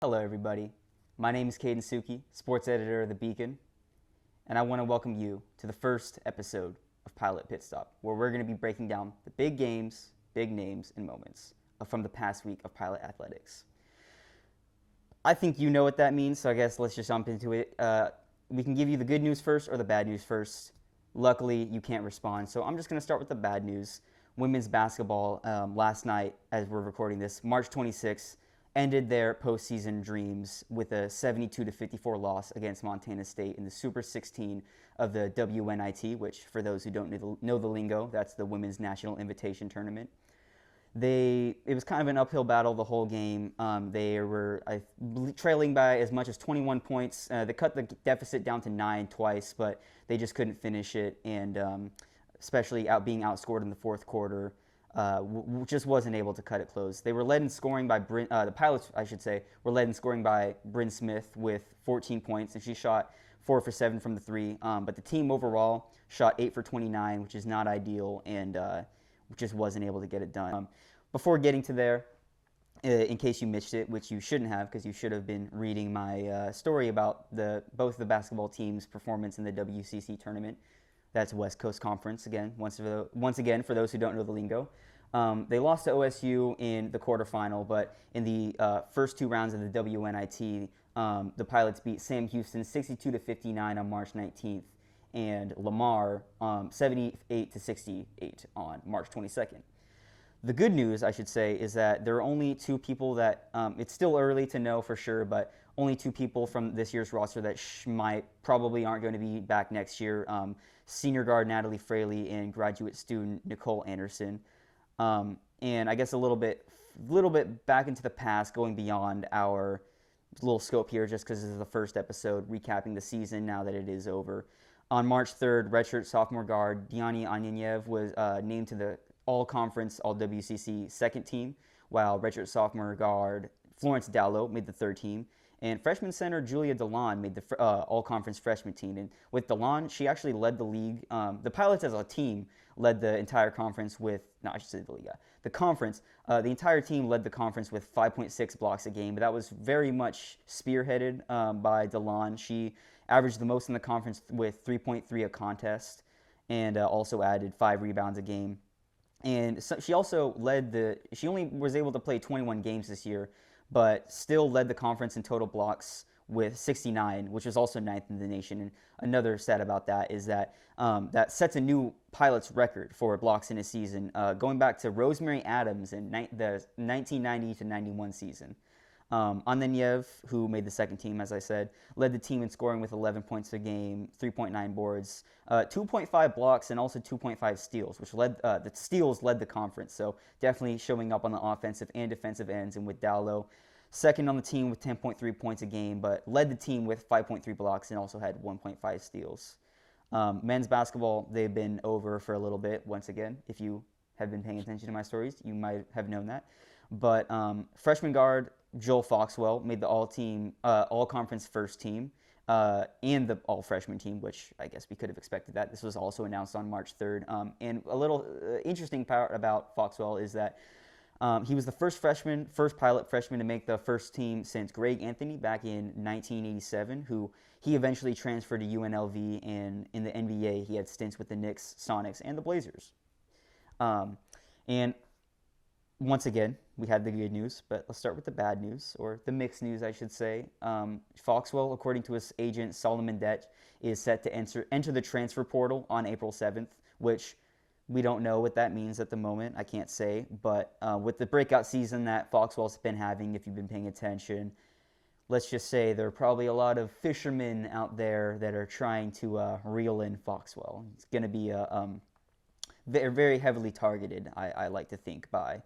Hello everybody, my name is Kaeden Souki, Sports Editor of the Beacon, and I want to welcome you to the first episode of Pilot Pit Stop, where we're going to be breaking down the big games, big names, and moments from the past week of Pilot Athletics. I think you know what that means, so I guess let's just jump into it. We can give you the good news first or the bad news first. Luckily, you can't respond, so I'm just going to start with the bad news. Women's basketball last night, as we're recording this, March 26th, ended their postseason dreams with a 72-54 loss against Montana State in the Super 16 of the WNIT, which, for those who don't know the lingo, that's the Women's National Invitation Tournament. It was kind of an uphill battle the whole game. They were trailing by as much as 21 points. They cut the deficit down to 9 twice, but they just couldn't finish it, and especially being outscored in the fourth quarter, just wasn't able to cut it close. They were led in scoring by the Pilots, I should say, were led in scoring by Bryn Smith with 14 points, and she shot 4 for 7 from the three. But the team overall shot 8 for 29, which is not ideal, and just wasn't able to get it done. Before getting to there, in case you missed it, which you shouldn't have, because you should have been reading my story about both the basketball teams' performance in the WCC tournament. That's West Coast Conference again. Once again, for those who don't know the lingo, they lost to OSU in the quarterfinal, but in the first two rounds of the WNIT, the Pilots beat Sam Houston 62-59 on March 19th, and Lamar 78-68 on March 22nd. The good news, I should say, is that there are only two people that, it's still early to know for sure, but only two people from this year's roster that probably aren't going to be back next year. Senior guard Natalie Fraley and graduate student Nicole Anderson. And I guess a little bit back into the past, going beyond our little scope here, just because this is the first episode recapping the season now that it is over. On March 3rd, redshirt sophomore guard Diani Anyanev was named to the All-Conference, All-WCC second team, while redshirt sophomore guard Florence Dallow made the third team. And freshman center Julia DeLon made the all-conference freshman team. And with DeLon, she actually led the league. The Pilots as a team led the entire conference with, no, I should say the league, the conference. The entire team led the conference with 5.6 blocks a game, but that was very much spearheaded by DeLon. She averaged the most in the conference with 3.3 a contest, and also added 5 rebounds a game. And so she also she only was able to play 21 games this year, but still led the conference in total blocks with 69, which was also 9th in the nation. And another stat about that is that that sets a new Pilots record for blocks in a season, going back to Rosemary Adams in the 1990-91 season. Anyanev, who made the second team, as I said, led the team in scoring with 11 points a game, 3.9 boards, 2.5 blocks, and also 2.5 steals, which the steals led the conference. So definitely showing up on the offensive and defensive ends. And with Dallow, second on the team with 10.3 points a game, but led the team with 5.3 blocks and also had 1.5 steals. Men's basketball, they've been over for a little bit. Once again, if you have been paying attention to my stories, you might have known that. But freshman guard Joel Foxwell made the all-conference first team and the all-freshman team, which I guess we could have expected that. This was also announced on March 3rd. And a little interesting part about Foxwell is that he was the first Pilot freshman to make the first team since Greg Anthony back in 1987, who he eventually transferred to UNLV, and in the NBA he had stints with the Knicks, Sonics, and the Blazers. And once again, we had the good news, but let's start with the bad news, or the mixed news, I should say. Foxwell, according to his agent Solomon Dett, is set to enter the transfer portal on April 7th, which we don't know what that means at the moment. I can't say, but with the breakout season that Foxwell's been having, if you've been paying attention, let's just say there are probably a lot of fishermen out there that are trying to reel in Foxwell. It's going to be they're very heavily targeted, I like to think, by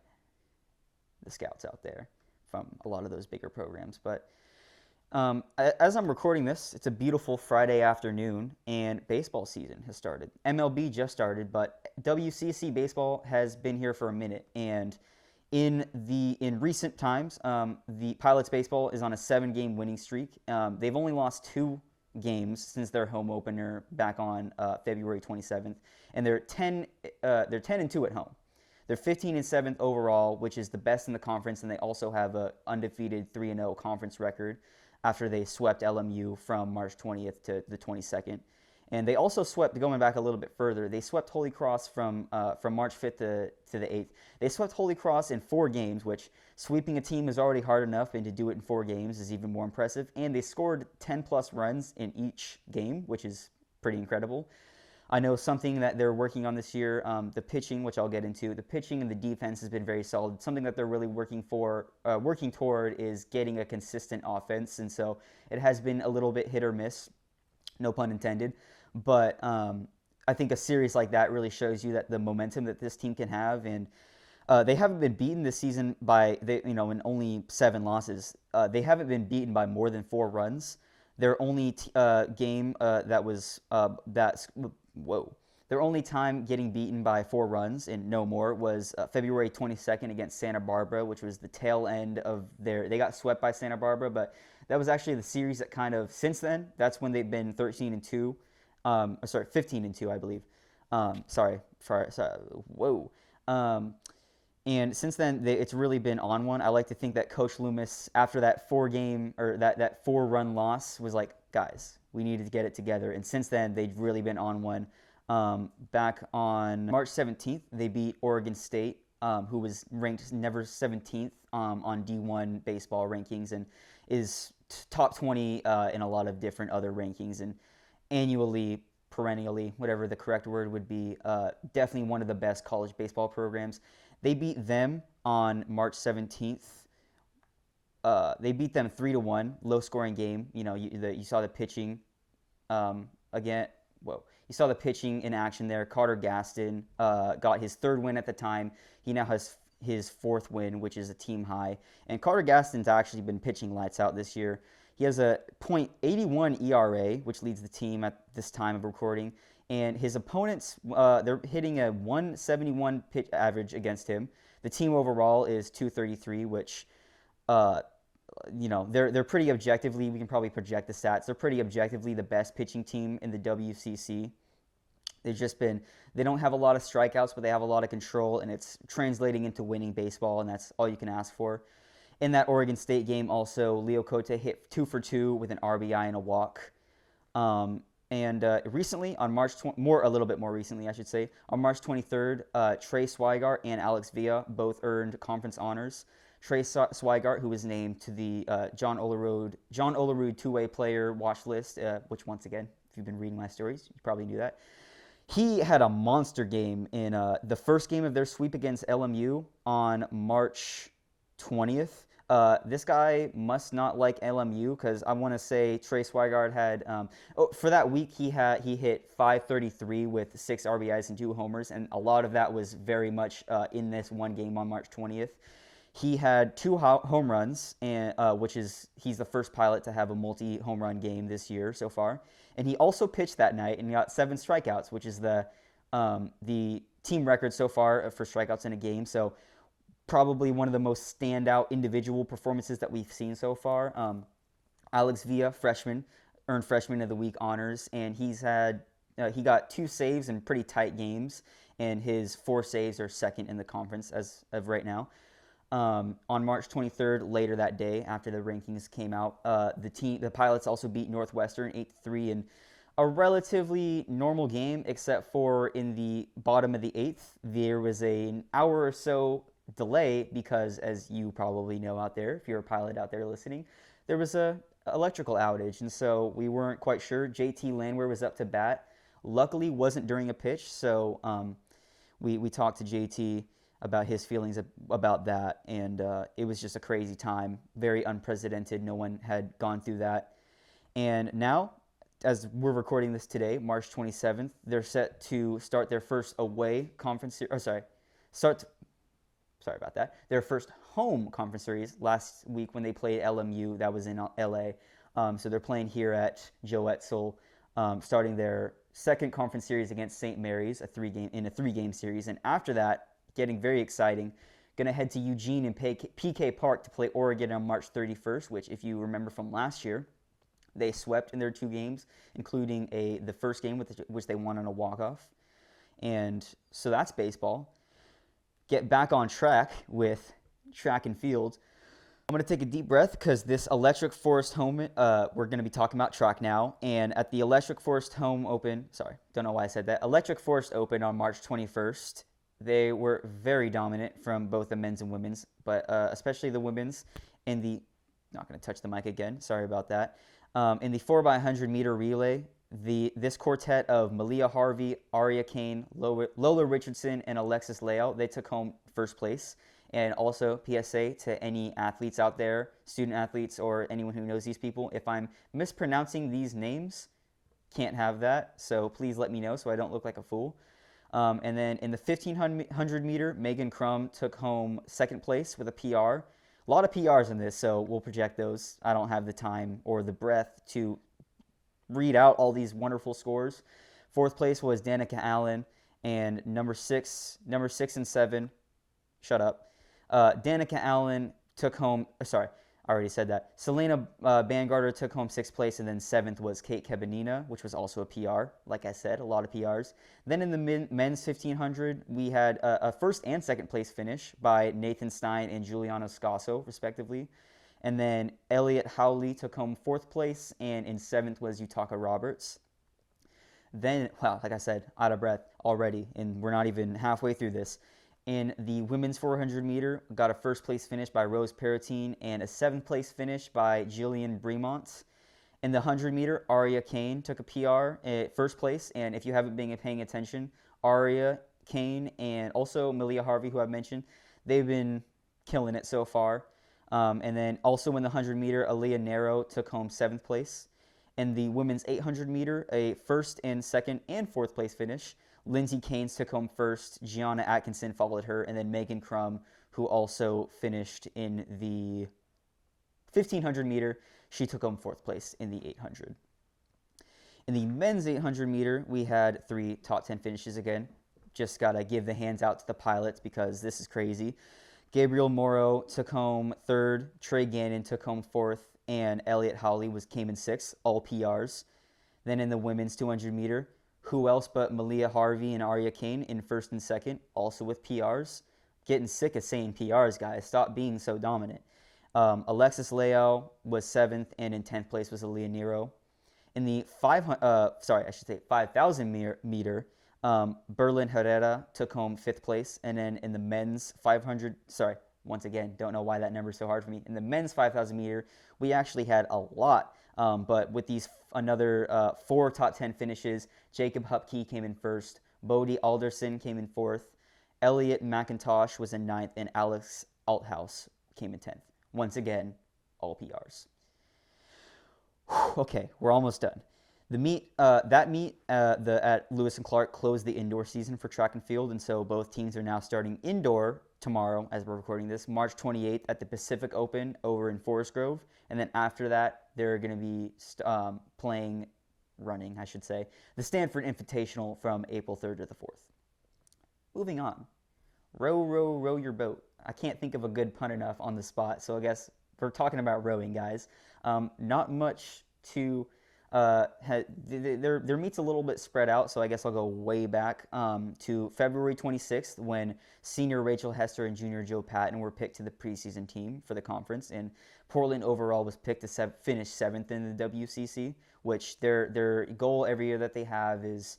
the scouts out there from a lot of those bigger programs. But as I'm recording this, it's a beautiful Friday afternoon, and baseball season has started. MLB just started, but WCC baseball has been here for a minute. And in recent times, the Pilots baseball is on a 7-game winning streak. They've only lost 2 games since their home opener back on February 27th, and they're 10-2 at home. They're 15-7 overall, which is the best in the conference, and they also have a undefeated 3-0 conference record after they swept LMU from March 20th to the 22nd. And they also swept, going back a little bit further, they swept Holy Cross from March 5th to the 8th. They swept Holy Cross in 4 games, which sweeping a team is already hard enough, and to do it in 4 games is even more impressive. And they scored 10-plus runs in each game, which is pretty incredible. I know something that they're working on this year, the pitching, which I'll get into. The pitching and the defense has been very solid. Something that they're really working toward is getting a consistent offense, and so it has been a little bit hit or miss, no pun intended. But I think a series like that really shows you that the momentum that this team can have, and they haven't been beaten this season in only 7 losses. They haven't been beaten by more than 4 runs. Their only game their only time getting beaten by 4 runs and no more was February 22nd against Santa Barbara, which was the tail end of they got swept by Santa Barbara, but that was actually the series that kind of, since then, that's when they've been 13-2. 15-2, I believe. And since then, it's really been on one. I like to think that Coach Loomis, after that 4-run loss, was like, guys, we needed to get it together. And since then, they've really been on one. Back on March 17th, they beat Oregon State, who was ranked never 17th on D1 baseball rankings, and is top 20 in a lot of different other rankings, and annually, perennially, whatever the correct word would be, definitely one of the best college baseball programs. They beat them on March 17th. They beat them 3-1, low-scoring game. You saw the pitching again. Whoa. You saw the pitching in action there. Carter Gaston got his 3rd win at the time. He now has his 4th win, which is a team high. And Carter Gaston's actually been pitching lights out this year. He has a .81 ERA, which leads the team at this time of recording. And his opponents, they're hitting a 171 pitch average against him. The team overall is 233, which, they're pretty objectively, we can probably project the stats, they're pretty objectively the best pitching team in the WCC. They don't have a lot of strikeouts, but they have a lot of control, and it's translating into winning baseball, and that's all you can ask for. In that Oregon State game also, Leo Cote hit 2 for 2 with an RBI and a walk. Recently, on a little bit more recently, I should say, on March 23rd, Trey Swigart and Alex Villa both earned conference honors. Trey Swigart, who was named to the John Olerud two-way player watch list, which once again, if you've been reading my stories, you probably knew that. He had a monster game in the first game of their sweep against LMU on March 20th. This guy must not like LMU, because I want to say Trey Swigart had for that week he hit .533 with 6 RBIs and 2 homers, and a lot of that was very much in this one game on March 20th. He had 2 home runs, and he's the first pilot to have a multi-home run game this year so far. And he also pitched that night and got 7 strikeouts, which is the team record so far for strikeouts in a game. So probably one of the most standout individual performances that we've seen so far. Alex Villa, freshman, earned Freshman of the Week honors, and he got 2 saves in pretty tight games, and his 4 saves are second in the conference as of right now. On March 23rd, later that day, after the rankings came out, the Pilots also beat Northwestern 8-3 in a relatively normal game, except for in the bottom of the 8th, there was an hour or so delay because, as you probably know out there, if you're a pilot out there listening, there was a electrical outage, and so we weren't quite sure. JT Landwehr was up to bat. Luckily, wasn't during a pitch, so we talked to JT about his feelings about that, and it was just a crazy time, very unprecedented. No one had gone through that. And now, as we're recording this today, March 27th, they're set to start their first away conference their first home conference series last week when they played LMU. That was in LA. So they're playing here at Joe Etzel, starting their second conference series against St. Mary's, a 3-game series. And after that, getting very exciting, going to head to Eugene and PK Park to play Oregon on March 31st, which, if you remember from last year, they swept in their 2 games, including the first game which they won on a walk-off. And so that's baseball. get back on track with track and field. I'm going to take a deep breath because this Electric Forest Home, we're going to be talking about track now. And at the Electric Forest Home Open, sorry, don't know why I said that, Electric Forest Open on March 21st, they were very dominant from both the men's and women's, but especially the women's in the, not going to touch the mic again, sorry about that. In the 4x100 meter relay, this quartet of Malia Harvey, Aria Kane, Lola Richardson, and Alexis Leal, they took home first place. And also, PSA to any athletes out there, student athletes, or anyone who knows these people, if I'm mispronouncing these names, can't have that. So please let me know so I don't look like a fool. And then in the 1500 meter, Megan Crum took home second place with a PR. A lot of PRs in this, so we'll project those. I don't have the time or the breath to read out all these wonderful scores. Fourth place was Danica Allen, and number six and seven, shut up. Danica Allen took home, sorry, I already said that. Selena Bangarter took home sixth place, and then seventh was Kate Kebanina, which was also a PR. Like I said, a lot of PRs. Then in the men's 1500, we had a first and second place finish by Nathan Stein and Giuliano Scasso, respectively. And then Elliot Howley took home fourth place, and in seventh was Utaka Roberts. Then, well, like I said, out of breath already, and we're not even halfway through this. In the women's 400 meter, got a first place finish by Rose Paratine and a seventh place finish by Jillian Bremont. In the 100 meter, Aria Kane took a PR at first place, and if you haven't been paying attention, Aria Kane and also Malia Harvey, who I've mentioned, they've been killing it so far. And then also in the 100 meter, Aaliyah Nero took home seventh place. In the women's 800 meter, a first and second and fourth place finish. Lindsay Keynes took home first, Gianna Atkinson followed her, and then Megan Crum, who also finished in the 1500 meter, she took home fourth place in the 800. In the men's 800 meter, we had 3 top 10 finishes again. Just got to give the hands out to the pilots because this is crazy. Gabriel Morrow took home third, Trey Gannon took home fourth, and Elliot Howley came in sixth, all PRs. Then in the women's 200 meter, who else but Malia Harvey and Aria Kane in first and second, also with PRs. Getting sick of saying PRs, guys. Stop being so dominant. Alexis Leal was seventh, and in 10th place was Aaliyah Nero. In the 5,000 meter, Berlin Herrera took home fifth place, and then in the men's 500, once again, don't know why that number is so hard for me. In the men's 5,000 meter, we actually had a lot. But with these another 4 top 10 finishes, Jacob Hupke came in first, Bodie Alderson came in fourth, Elliot McIntosh was in ninth, and Alex Althouse came in 10th. Once again, all PRs. Okay, we're almost done. The meet, at Lewis and Clark closed the indoor season for track and field, and so both teams are now starting indoor tomorrow, as we're recording this, March 28th at the Pacific Open over in Forest Grove, and then after that, they're going to be running, the Stanford Invitational from April 3rd to the 4th. Moving on. Row, row, row your boat. I can't think of a good pun enough on the spot, so I guess we're talking about rowing, guys. Not much to... their meet's a little bit spread out, so I guess I'll go way back to February 26th when senior Rachel Hester and junior Joe Patton were picked to the preseason team for the conference, and Portland overall was picked to finish 7th in the WCC, which their goal every year that they have is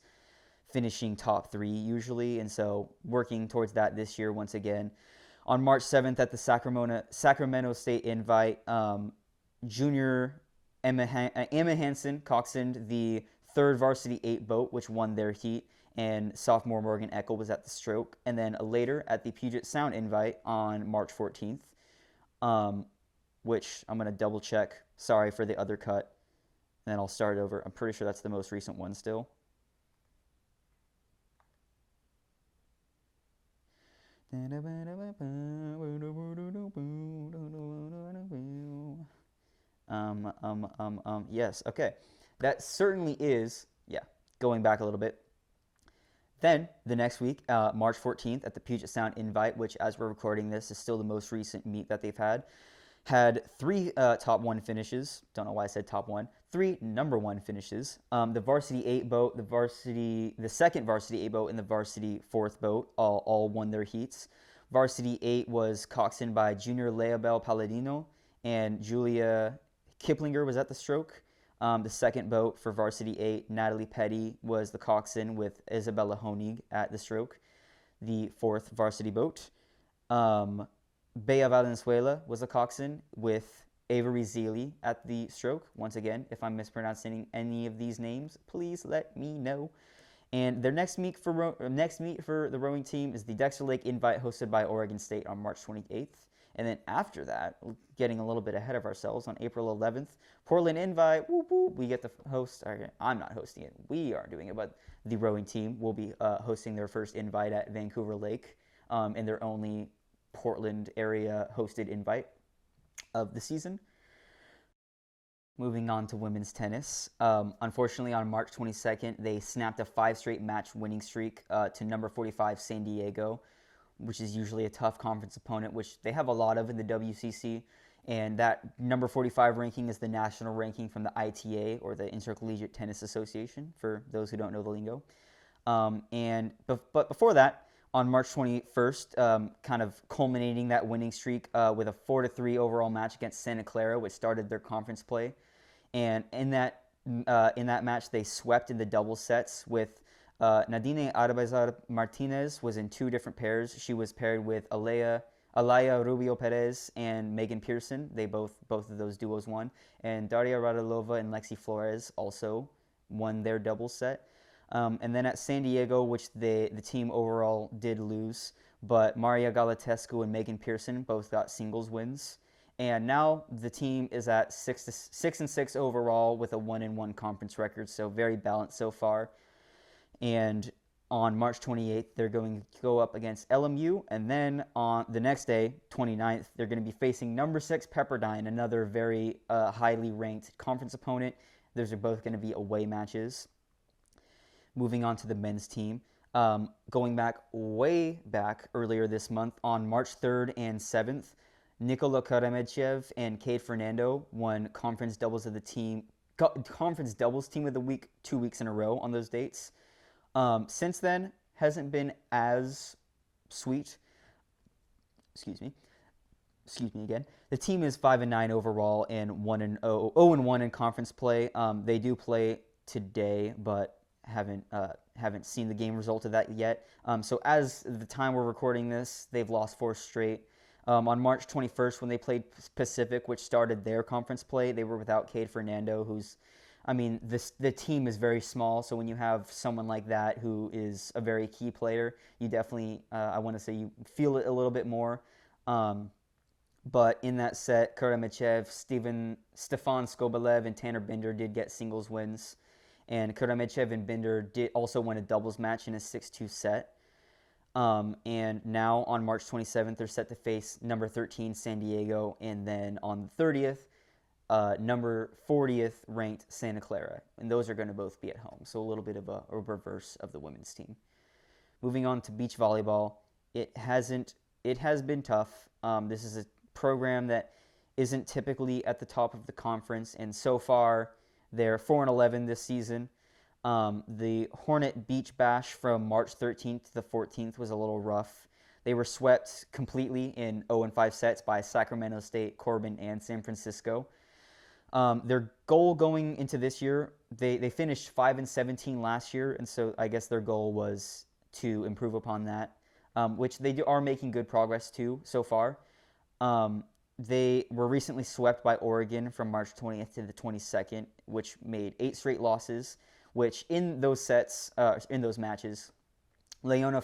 finishing top 3 usually, and so working towards that this year once again. On March 7th at the Sacramento State Invite, junior Emma Hansen coxswained the 3rd varsity 8 boat, which won their heat, and sophomore Morgan Eckel was at the stroke. And then later at the Puget Sound Invite on March 14th, which I'm going to double check. Sorry for the other cut. And then I'll start over. I'm pretty sure that's the most recent one still. Yes, okay. That certainly is, going back a little bit. Then, the next week, March 14th, at the Puget Sound Invite, which, as we're recording this, is still the most recent meet that they've had 3 top 1 finishes. Don't know why I said top 1. 3 number 1 finishes. The varsity 8 boat, the second varsity 8 boat, and the varsity 4th boat all won their heats. Varsity 8 was coxswained by Junior Leabel Palladino, and Julia Kiplinger was at the stroke. The second boat for Varsity 8, Natalie Petty, was the coxswain with Isabella Honig at the stroke. The fourth varsity boat. Bea Valenzuela was the coxswain with Avery Zealy at the stroke. Once again, if I'm mispronouncing any of these names, please let me know. And their next meet for the rowing team is the Dexter Lake Invite, hosted by Oregon State on March 28th. And then after that, getting a little bit ahead of ourselves, on April 11th, Portland Invite, whoop, whoop, we get the host. I'm not hosting it. We are doing it, but the rowing team will be hosting their first invite at Vancouver Lake, in their only Portland area hosted invite of the season. Moving on to women's tennis. Unfortunately, on March 22nd, they snapped a 5 straight match winning streak to number 45 San Diego, which is usually a tough conference opponent, which they have a lot of in the WCC. And that number 45 ranking is the national ranking from the ITA, or the Intercollegiate Tennis Association, for those who don't know the lingo. But before that, on March 21st, kind of culminating that winning streak with a 4-3 overall match against Santa Clara, which started their conference play. And in that match, they swept in the double sets with Nadine Arbazar Martinez was in 2 different pairs. She was paired with Alaya Rubio Perez and Megan Pearson. They both of those duos won. And Daria Radilova and Lexi Flores also won their double set. And then at San Diego, which the team overall did lose, but Maria Galatescu and Megan Pearson both got singles wins. And now the team is at 6-6 overall with a 1-1 conference record, so very balanced so far. And on March 28th, they're going to go up against LMU, and then on the next day, 29th, they're going to be facing number 6 Pepperdine, another very highly ranked conference opponent. Those are both going to be away matches. Moving on to the men's team, going way back earlier this month, on March 3rd and 7th, Nikola Karamedchev and Cade Fernando won conference doubles team of the week 2 weeks in a row on those dates. Since then, hasn't been as sweet. Excuse me again. The team is 5-9 overall and 0-1 in conference play. They do play today, but haven't seen the game result of that yet. So as the time we're recording this, they've lost 4 straight. On March 21st, when they played Pacific, which started their conference play, they were without Cade Fernando, the team is very small, so when you have someone like that who is a very key player, you definitely, you feel it a little bit more. But in that set, Karamedchev, Stefan Skobelev, and Tanner Binder did get singles wins. And Karamedchev and Binder did also win a doubles match in a 6-2 set. And now on March 27th, they're set to face number 13 San Diego, and then on the 30th, number 40th ranked Santa Clara, and those are going to both be at home. So a little bit of a reverse of the women's team. Moving on to beach volleyball, it has been tough. This is a program that isn't typically at the top of the conference, and so far they're 4-11 this season. The Hornet Beach Bash from March 13th to the 14th was a little rough. They were swept completely in 0-5 sets by Sacramento State, Corbin, and San Francisco. Their goal going into this year, they finished 5-17 last year, and so I guess their goal was to improve upon that, which they are making good progress too so far. They were recently swept by Oregon from March 20th to the 22nd, which made 8 straight losses, which in those matches, Leonie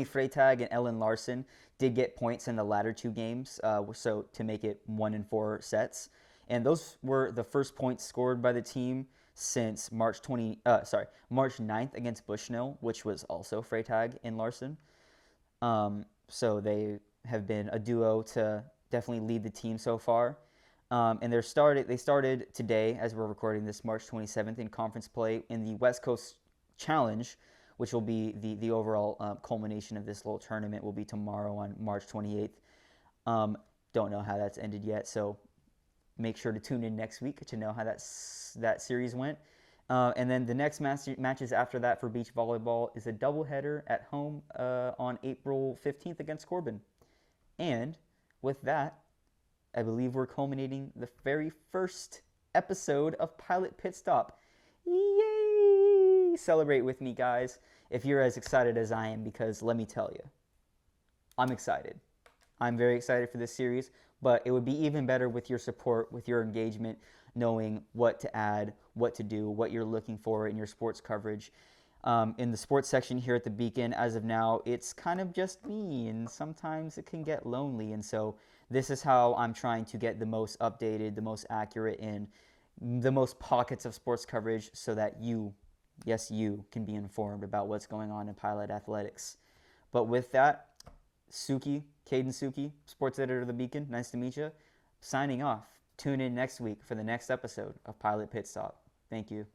Freytag and Ellen Larson did get points in the latter 2 games, so to make it 1-4 sets. And those were the first points scored by the team since March 9th against Bushnell, which was also Freytag and Larson. So they have been a duo to definitely lead the team so far. And they started today, as we're recording this, March 27th, in conference play in the West Coast Challenge, which will be the overall culmination of this little tournament, will be tomorrow on March 28th. Don't know how that's ended yet, so make sure to tune in next week to know how that series went. And then the next matches after that for beach volleyball is a doubleheader at home on April 15th against Corbin. And with that, I believe we're culminating the very first episode of Pilot Pit Stop. Yay! Celebrate with me, guys, if you're as excited as I am, because let me tell you, I'm excited. I'm very excited for this series, but it would be even better with your support, with your engagement, knowing what to add, what to do, what you're looking for in your sports coverage. In the sports section here at the Beacon, as of now, it's kind of just me, and sometimes it can get lonely. And so this is how I'm trying to get the most updated, the most accurate, and the most pockets of sports coverage so that you, yes, you, can be informed about what's going on in pilot athletics. But with that, Kaeden Souki, Sports Editor of the Beacon, nice to meet you. Signing off. Tune in next week for the next episode of Pilot Pit Stop. Thank you.